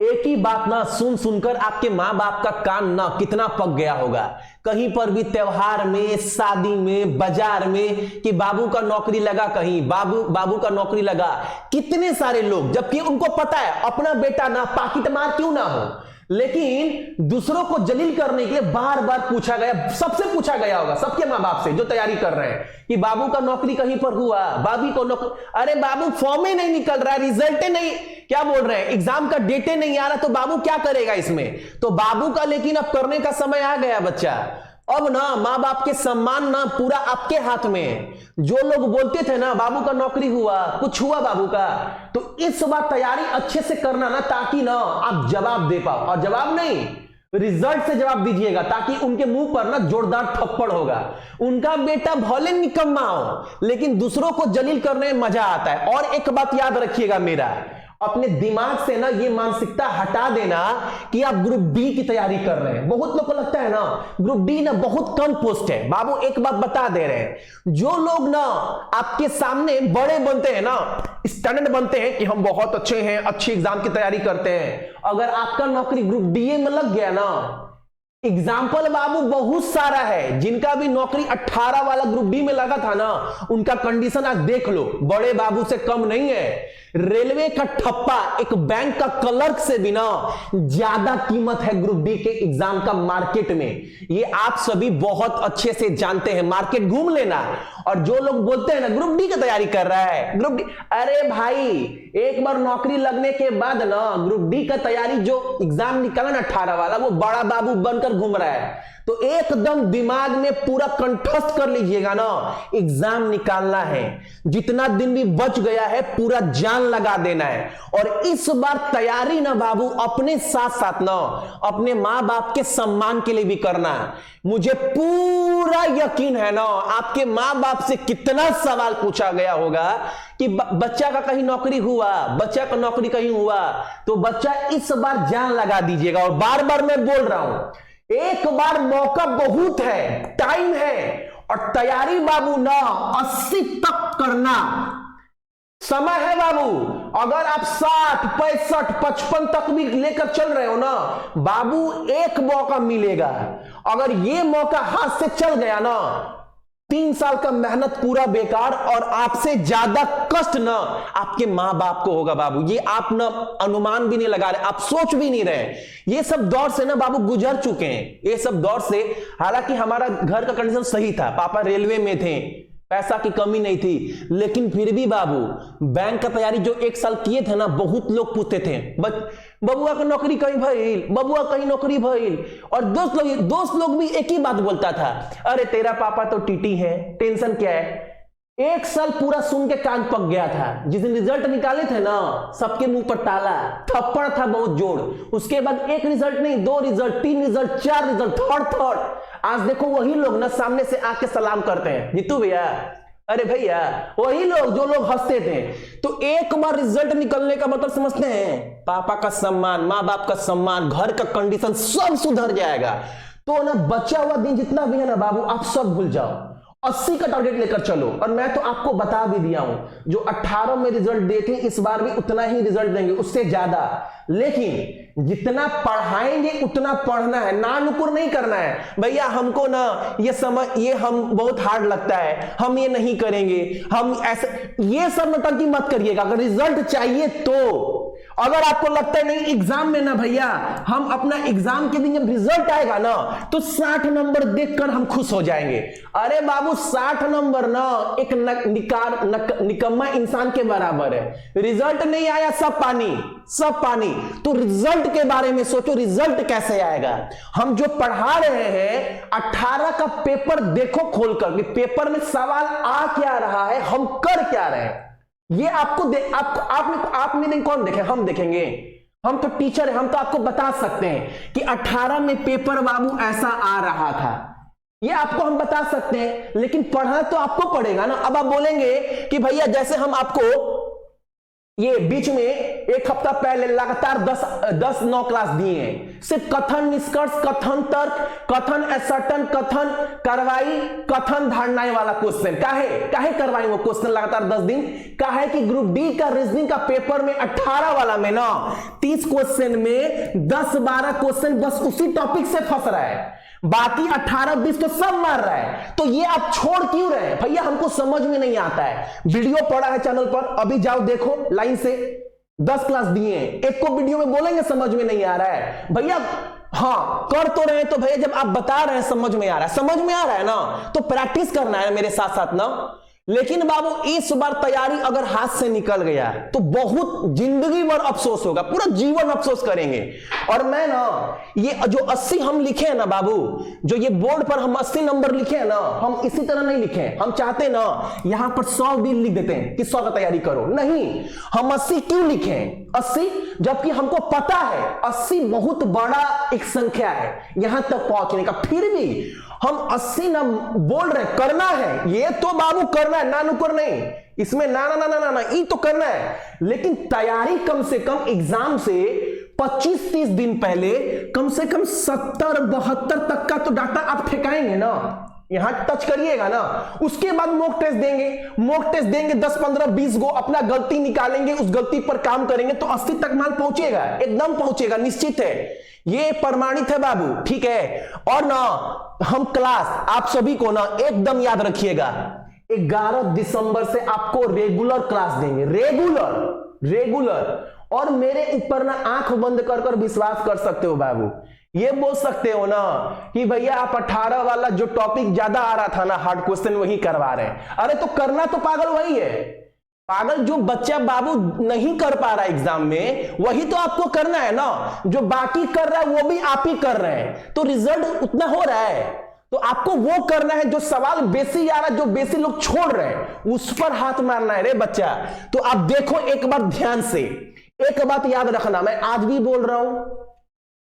एक ही बात ना सुन सुनकर आपके माँ बाप का कान ना कितना पक गया होगा। कहीं पर भी त्योहार में, शादी में, बाजार में कि बाबू का नौकरी लगा, कहीं बाबू का नौकरी लगा। कितने सारे लोग, जबकि उनको पता है अपना बेटा ना पाकिटमार क्यों ना हो, लेकिन दूसरों को जलील करने के लिए बार बार पूछा गया, सबसे पूछा गया होगा, सबके माँ बाप से जो तैयारी कर रहे हैं कि बाबू का नौकरी कहीं पर हुआ, बाबी को नौकरी, अरे बाबू फॉर्म ही नहीं निकल रहा है, रिजल्ट नहीं, क्या बोल रहे हैं, एग्जाम का डेटे नहीं आ रहा, तो बाबू क्या करेगा इसमें। तो बाबू का लेकिन अब करने का समय आ गया बच्चा। अब ना माँ बाप के सम्मान ना पूरा आपके हाथ में है। जो लोग बोलते थे ना बाबू का नौकरी हुआ, कुछ हुआ बाबू का, तो इस बार तैयारी अच्छे से करना ना, ताकि ना आप जवाब दे पाओ, और जवाब नहीं रिजल्ट से जवाब दीजिएगा, ताकि उनके मुंह पर ना जोरदार थप्पड़ होगा। उनका बेटा भले निकम्मा हो, लेकिन दूसरों को जलील करने में मजा आता है। और एक बात याद रखिएगा, मेरा अपने दिमाग से ना ये मानसिकता हटा देना कि आप ग्रुप डी की तैयारी कर रहे हैं। बहुत लोग को लगता है ना ग्रुप डी ना बहुत कम पोस्ट है। बाबू एक बात बता दे रहे हैं, जो लोग ना आपके सामने बड़े बनते हैं ना, स्टैंडर्ड बनते हैं कि हम बहुत अच्छे हैं, अच्छी एग्जाम की तैयारी करते हैं, अगर आपका नौकरी ग्रुप डी में लग गया ना, एग्जाम्पल बाबू बहुत सारा है जिनका भी नौकरी 18 वाला ग्रुप डी में लगा था ना, उनका कंडीशन आज देख लो, बड़े बाबू से कम नहीं है। रेलवे का ठप्पा एक बैंक का क्लर्क से भी ना ज्यादा कीमत है ग्रुप डी के एग्जाम का मार्केट में। ये आप सभी बहुत अच्छे से जानते हैं, मार्केट घूम लेना। और जो लोग बोलते हैं ना ग्रुप डी की तैयारी कर रहा है, ग्रुप डी, अरे भाई एक बार नौकरी लगने के बाद ना ग्रुप डी का तैयारी जो एग्जाम निकाला ना 18 वाला, वो बड़ा बाबू बनकर घूम रहा है। तो एकदम दिमाग में पूरा कंठस्थ कर लीजिएगा ना, एग्जाम निकालना है, जितना दिन भी बच गया है पूरा जान लगा देना है। और इस बार तैयारी ना बाबू अपने साथ साथ ना अपने मां बाप के सम्मान के लिए भी करना है। मुझे पूरा यकीन है ना आपके मां बाप से कितना सवाल पूछा गया होगा कि बच्चा का कहीं नौकरी हुआ, बच्चा का नौकरी कहीं हुआ, तो बच्चा इस बार जान लगा दीजिएगा। और बार बार मैं बोल रहा हूं, एक बार मौका बहुत है, टाइम है, और तैयारी बाबू ना 80 तक करना समय है बाबू। अगर आप 60, 65, 55 तक भी लेकर चल रहे हो ना बाबू, एक मौका मिलेगा। अगर ये मौका हाथ से चल गया ना, 3 साल का मेहनत पूरा बेकार, और आपसे ज्यादा कष्ट ना आपके मां बाप को होगा बाबू। ये आप ना अनुमान भी नहीं लगा रहे, आप सोच भी नहीं रहे। ये सब दौर से ना बाबू गुजर चुके हैं, ये सब दौर से। हालांकि हमारा घर का कंडीशन सही था, पापा रेलवे में थे, पैसा की कमी नहीं थी, लेकिन फिर भी बाबू बैंक का तैयारी जो 1 साल किए थे ना, बहुत लोग पूछते थे बबुआ का नौकरी कहीं भइल, बबुआ कहीं नौकरी भइल। और दोस्त लोग भी एक ही बात बोलता था, अरे तेरा पापा तो टीटी है, टेंशन क्या है। 1 साल पूरा सुन के कान पक गया था। जिस दिन रिजल्ट निकाले थे ना, सबके मुंह पर ताला, थप्पड़ था बहुत जोर। उसके बाद 1 रिजल्ट नहीं, 2 रिजल्ट, 3 रिजल्ट, 4 रिजल्ट, थर्ड। आज देखो वही लोग ना सामने से आके सलाम करते हैं, जीतू भैया, अरे भैया, वही लोग जो लोग हंसते थे। तो एक बार रिजल्ट निकलने का मतलब समझते हैं, पापा का सम्मान, माँ बाप का सम्मान, घर का कंडीशन सब सुधर जाएगा। तो ना बचा हुआ दिन जितना भी है ना बाबू, आप सब भूल जाओ, 80 का टारगेट लेकर चलो। और मैं तो आपको बता भी दिया हूं, जो 18 में रिजल्ट देते इस बार भी उतना ही रिजल्ट देंगे, उससे ज्यादा। लेकिन जितना पढ़ाएंगे उतना पढ़ना है, ना नुकुर नहीं करना है। भैया हमको ना ये हम बहुत हार्ड लगता है, हम ये नहीं करेंगे, हम ऐसे, ये सब नौटंकी मत करिएगा। अगर रिजल्ट चाहिए तो, अगर आपको लगता है नहीं एग्जाम में ना भैया, हम अपना एग्जाम के दिन जब रिजल्ट आएगा ना तो 60 नंबर देखकर हम खुश हो जाएंगे। अरे बाबू 60 नंबर ना एक निकम्मा इंसान के बराबर है। रिजल्ट नहीं आया, सब पानी, सब पानी। तो रिजल्ट के बारे में सोचो, रिजल्ट कैसे आएगा। हम जो पढ़ा रहे हैं 18 का पेपर देखो खोलकर कि पेपर में सवाल आ क्या रहा है, हम कर क्या रहे हैं। ये आपको आपने नहीं, कौन देखे, हम देखेंगे। हम तो टीचर हैं, हम तो आपको बता सकते हैं कि 18 में पेपर बाबू ऐसा आ रहा था, ये आपको हम बता सकते हैं। लेकिन पढ़ना तो आपको पड़ेगा ना। अब आप बोलेंगे कि भैया जैसे हम आपको ये बीच में एक हफ्ता पहले लगातार 10 9 क्लास दिए हैं, सिर्फ कथन निष्कर्ष, कथन तर्क, कथन असर्टन, कथन कार्रवाई, कथन धारणाएं वाला क्वेश्चन। काहे करवाई वो क्वेश्चन लगातार 10 दिन? काहे कि ग्रुप डी का रीजनिंग का पेपर में 18 वाला में ना 30 क्वेश्चन में 10-12 क्वेश्चन बस उसी टॉपिक से फंस रहा है, बाकी 18-20 तो सब मार रहा है। तो ये आप छोड़ क्यों रहे हैं भैया? हमको समझ में नहीं आता है। वीडियो पड़ा है चैनल पर, अभी जाओ देखो लाइन से। 10 क्लास दिए हैं, एक को वीडियो में बोलेंगे समझ में नहीं आ रहा है भैया। हाँ कर तो रहे हैं, तो भैया जब आप बता रहे हैं समझ में आ रहा है, समझ में आ रहा है ना, तो प्रैक्टिस करना है मेरे साथ साथ ना। लेकिन बाबू इस बार तैयारी अगर हाथ से निकल गया तो बहुत जिंदगी भर अफसोस होगा, पूरा जीवन अफसोस करेंगे। और मैं ना ये जो 80 हम लिखे हैं ना बाबू, जो ये बोर्ड पर हम 80 नंबर लिखे हैं ना, हम इसी तरह नहीं लिखे हैं। हम चाहते ना यहां पर 100 भी लिख देते हैं कि 100 का तैयारी करो, नहीं, हम 80 क्यों लिखे हैं? 80 जबकि हमको पता है 80 बहुत बड़ा एक संख्या है यहां तक पहुंचने का, फिर भी हम 80 ना बोल रहे, करना है ये तो बाबू, करना है, ना नुकर नहीं, इसमें ना ना ना ना ना ना ये तो करना है। लेकिन तैयारी कम से कम एग्जाम से 25-30 दिन पहले कम से कम 70-72 तक का तो डाटा आप ठेकाएंगे ना, यहां टच करिएगा ना। उसके बाद मॉक टेस्ट देंगे, मॉक टेस्ट देंगे 10-15-20 गो, अपना गलती निकालेंगे, उस गलती पर काम करेंगे तो 80 तक माल पहुंचेगा, एकदम पहुंचेगा, निश्चित है, ये प्रमाणित है बाबू, ठीक है। और ना हम क्लास आप सभी को ना एकदम याद रखिएगा, 11 दिसंबर से आपको रेगुलर क्लास देंगे, रेगुलर। और मेरे ऊपर ना आंख बंद कर विश्वास कर सकते हो बाबू, ये बोल सकते हो ना कि भैया आप 18 वाला जो टॉपिक ज्यादा आ रहा था ना हार्ड क्वेश्चन वही करवा रहे हैं। अरे तो करना तो पागल वही है, पागल जो बच्चा बाबू नहीं कर पा रहा एग्जाम में वही तो आपको करना है ना, जो बाकी कर रहा है वो भी आप ही कर रहे हैं, तो रिजल्ट उतना हो रहा है, तो आपको वो करना है जो सवाल बेसी आ रहा है, जो बेसी लोग छोड़ रहे हैं उस पर हाथ मारना है रे बच्चा। तो आप देखो एक बार ध्यान से, एक बात याद रखना, मैं आज भी बोल रहा हूं,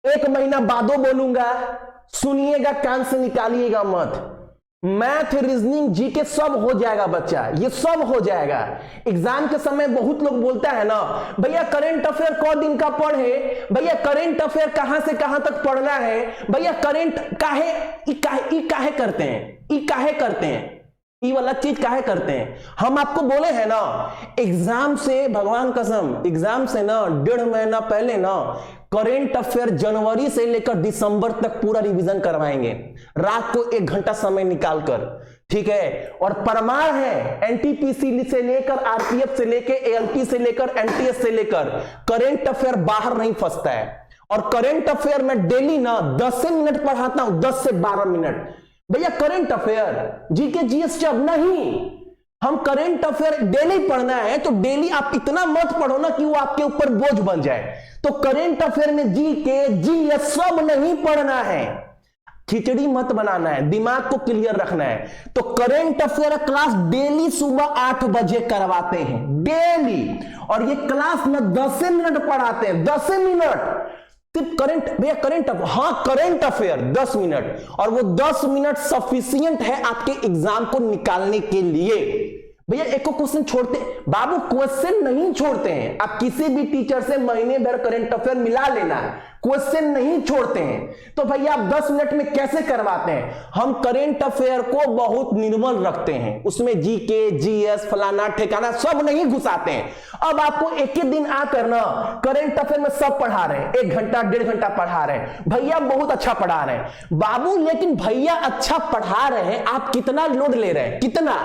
1 महीना बादो बोलूंगा, सुनिएगा, कान से निकालिएगा मत। मैथ, रीजनिंग, जीके सब हो जाएगा बच्चा, ये सब हो जाएगा। एग्जाम के समय बहुत लोग बोलता है ना भैया करंट अफेयर क दिन का पढ़े, भैया करंट अफेयर कहां से कहां तक पढ़ना है, भैया करंट काहे करते हैं, ये वाला चीज काहे करते हैं। हम आपको बोले हैं ना एग्जाम से, भगवान कसम, एग्जाम से ना 1.5 महीना पहले ना करेंट अफेयर जनवरी से लेकर दिसंबर तक पूरा रिवीजन करवाएंगे, रात को 1 घंटा समय निकालकर, ठीक है। और प्रमाण है, एनटीपीसी से लेकर आरपीएफ से लेकर एएलपी से लेकर एनटीएस से लेकर करेंट अफेयर बाहर नहीं फंसता है। और करेंट अफेयर में डेली ना 10 मिनट पढ़ाता हूं, 10 से 12 मिनट भैया। करेंट अफेयर जीके जीएस जब नहीं, हम करेंट अफेयर डेली पढ़ना है, तो डेली आप इतना मत पढ़ो ना कि वो आपके ऊपर बोझ बन जाए। तो करेंट अफेयर में जीके जीएस सब नहीं पढ़ना है, खिचड़ी मत बनाना है, दिमाग को क्लियर रखना है। तो करेंट अफेयर क्लास डेली सुबह 8 बजे करवाते हैं, डेली। और ये क्लास में 10 मिनट पढ़ाते हैं, 10 मिनट सिर्फ करंट, भैया करंट, हाँ करंट अफेयर 10 मिनट, और वो 10 मिनट सफिशिएंट है आपके एग्जाम को निकालने के लिए। भैया एक को क्वेश्चन छोड़ते बाबू, क्वेश्चन नहीं छोड़ते हैं, आप किसी भी टीचर से महीने भर करंट अफेयर मिला लेना, क्वेश्चन नहीं छोड़ते हैं। तो भैया आप 10 मिनट में कैसे करवाते हैं? हम करंट अफेयर को बहुत निर्मल रखते हैं, उसमें जीके जीएस फलाना ठिकाना सब नहीं घुसाते हैं। अब आपको एक ही दिन आकर ना करंट अफेयर में सब पढ़ा रहे हैं, 1 घंटा 1.5 घंटा पढ़ा रहे हैं, भैया बहुत अच्छा पढ़ा रहे हैं बाबू। लेकिन भैया अच्छा पढ़ा रहे हैं, आप कितना लोड ले रहे हैं, कितना?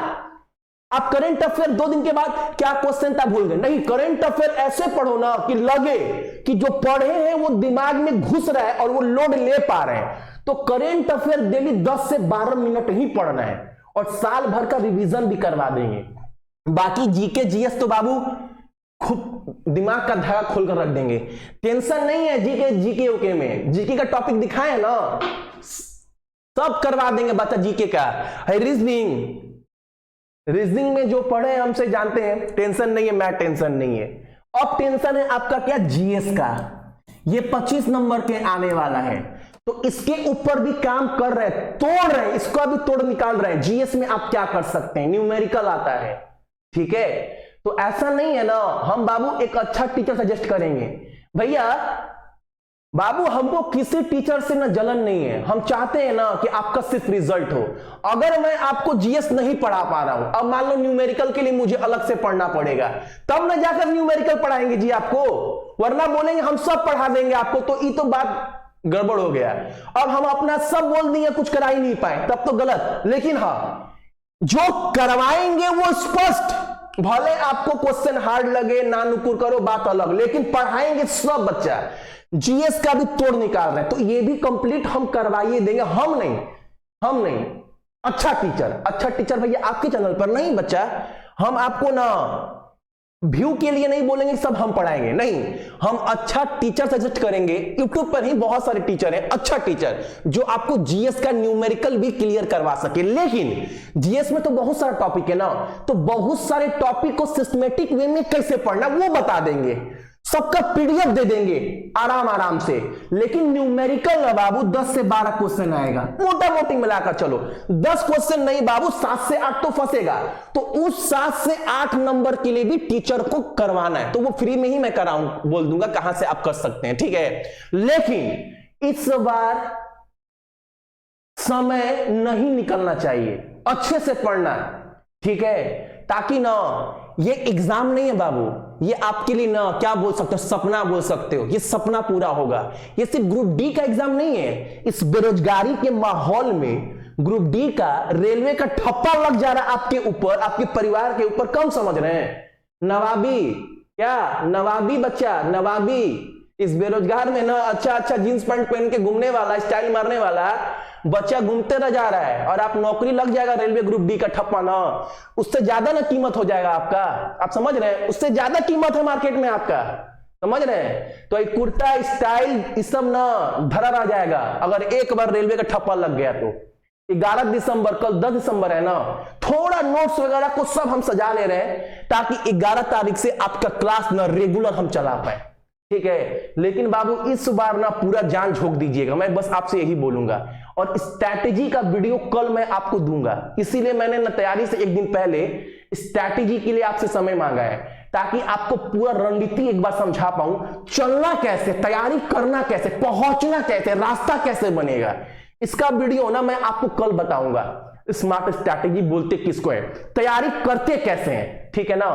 आप करंट अफेयर 2 दिन के बाद क्या क्वेश्चन था भूल गए? नहीं, करंट अफेयर ऐसे पढ़ो ना कि लगे कि जो पढ़े हैं वो दिमाग में घुस रहा है और वो लोड ले पा रहे हैं। तो करंट अफेयर डेली 10 से 12 मिनट ही पढ़ना है, और साल भर का रिवीजन भी करवा देंगे। बाकी जीके जीएस तो बाबू खूब दिमाग का धागा खोलकर रख देंगे, टेंशन नहीं है। जीके ओके में जीके का टॉपिक दिखाए ना, सब करवा देंगे बच्चा जीके का है। रीजनिंग में जो पढ़े हमसे जानते हैं, टेंशन नहीं है, मैथ टेंशन नहीं है। अब टेंशन है आपका क्या? जीएस का, ये 25 नंबर के आने वाला है, तो इसके ऊपर भी काम कर रहे हैं, तोड़ रहे हैं, इसको भी तोड़ निकाल रहे हैं। जीएस में आप क्या कर सकते हैं? न्यूमेरिकल आता है, ठीक है, तो ऐसा नहीं है ना हम बाबू एक अच्छा टीचर सजेस्ट करेंगे। भैया बाबू हमको किसी टीचर से ना जलन नहीं है, हम चाहते हैं ना कि आपका सिर्फ रिजल्ट हो। अगर मैं आपको जीएस नहीं पढ़ा पा रहा हूं, अब मान लो न्यूमेरिकल के लिए मुझे अलग से पढ़ना पड़ेगा, तब ना जाकर न्यूमेरिकल पढ़ाएंगे जी आपको, वरना बोलेंगे हम सब पढ़ा देंगे आपको, तो ये तो बात गड़बड़ हो गया। अब हम अपना सब बोल दिए, कुछ करा ही नहीं पाए, तब तो गलत। लेकिन हाँ जो करवाएंगे वो स्पष्ट, भले आपको क्वेश्चन हार्ड लगे, ना नुकुर करो बात अलग, लेकिन पढ़ाएंगे सब बच्चा। जीएस का भी तोड़ निकाल रहे हैं तो ये भी कंप्लीट हम करवाइए देंगे। हम नहीं अच्छा टीचर भैया आपके चैनल पर नहीं बच्चा, हम आपको ना व्यू के लिए नहीं बोलेंगे सब हम पढ़ाएंगे, नहीं, हम अच्छा टीचर सजेस्ट करेंगे। यूट्यूब पर ही बहुत सारे टीचर हैं, अच्छा टीचर जो आपको जीएस का न्यूमेरिकल भी क्लियर करवा सके। लेकिन जीएस में तो बहुत सारा टॉपिक है ना, तो बहुत सारे टॉपिक को सिस्टमेटिक वे में कैसे पढ़ना वो बता देंगे, सबका पीडीएफ दे देंगे आराम से। लेकिन न्यूमेरिकल ना बाबू 10 से 12 क्वेश्चन आएगा, मोटा मोटी मिलाकर चलो 10 क्वेश्चन नहीं बाबू 7 से 8 तो फंसेगा, तो उस 7 से 8 नंबर के लिए भी टीचर को करवाना है, तो वो फ्री में ही मैं कराऊं, बोल दूंगा कहां से आप कर सकते हैं, ठीक है। लेकिन इस बार समय नहीं निकलना चाहिए, अच्छे से पढ़ना, ठीक है, ताकि ना ये एग्जाम नहीं है बाबू, ये आपके लिए ना क्या बोल सकते हो, सपना बोल सकते हो, ये सपना पूरा होगा। ये सिर्फ ग्रुप डी का एग्जाम नहीं है, इस बेरोजगारी के माहौल में ग्रुप डी का रेलवे का ठप्पा लग जा रहा है आपके ऊपर, आपके परिवार के ऊपर, कम समझ रहे हैं। नवाबी बच्चा, नवाबी इस बेरोजगार में ना अच्छा जींस पैंट पहन के घूमने वाला, स्टाइल मारने वाला बच्चा घूमते रह जा रहा है, और आप नौकरी लग जाएगा रेलवे ग्रुप डी का ठप्पा ना, उससे ज्यादा ना कीमत हो जाएगा आपका, आप समझ रहे हैं, उससे ज्यादा कीमत है मार्केट में आपका, समझ रहे हैं। तो एक कुर्ता स्टाइल इस सब ना धरा रह जाएगा अगर एक बार रेलवे का ठप्पा लग गया तो। 11 दिसंबर, कल 10 दिसंबर है ना, थोड़ा नोट्स वगैरह को सब हम सजा ले रहे हैं ताकि 11 तारीख से आपका क्लास ना रेगुलर हम चला पाए, ठीक है। लेकिन बाबू इस बार ना पूरा जान झोंक दीजिएगा, मैं बस आपसे यही बोलूंगा। और स्ट्रैटेजी का वीडियो कल मैं आपको दूंगा, इसीलिए मैंने ना तैयारी से एक दिन पहले स्ट्रैटेजी के लिए आपसे समय मांगा है, ताकि आपको पूरा रणनीति एक बार समझा पाऊं, चलना कैसे, तैयारी करना कैसे, पहुंचना कैसे, रास्ता कैसे बनेगा, इसका वीडियो ना मैं आपको कल बताऊंगा। स्मार्ट स्ट्रैटेजी बोलते किसको है, तैयारी करते कैसे हैं, ठीक है ना।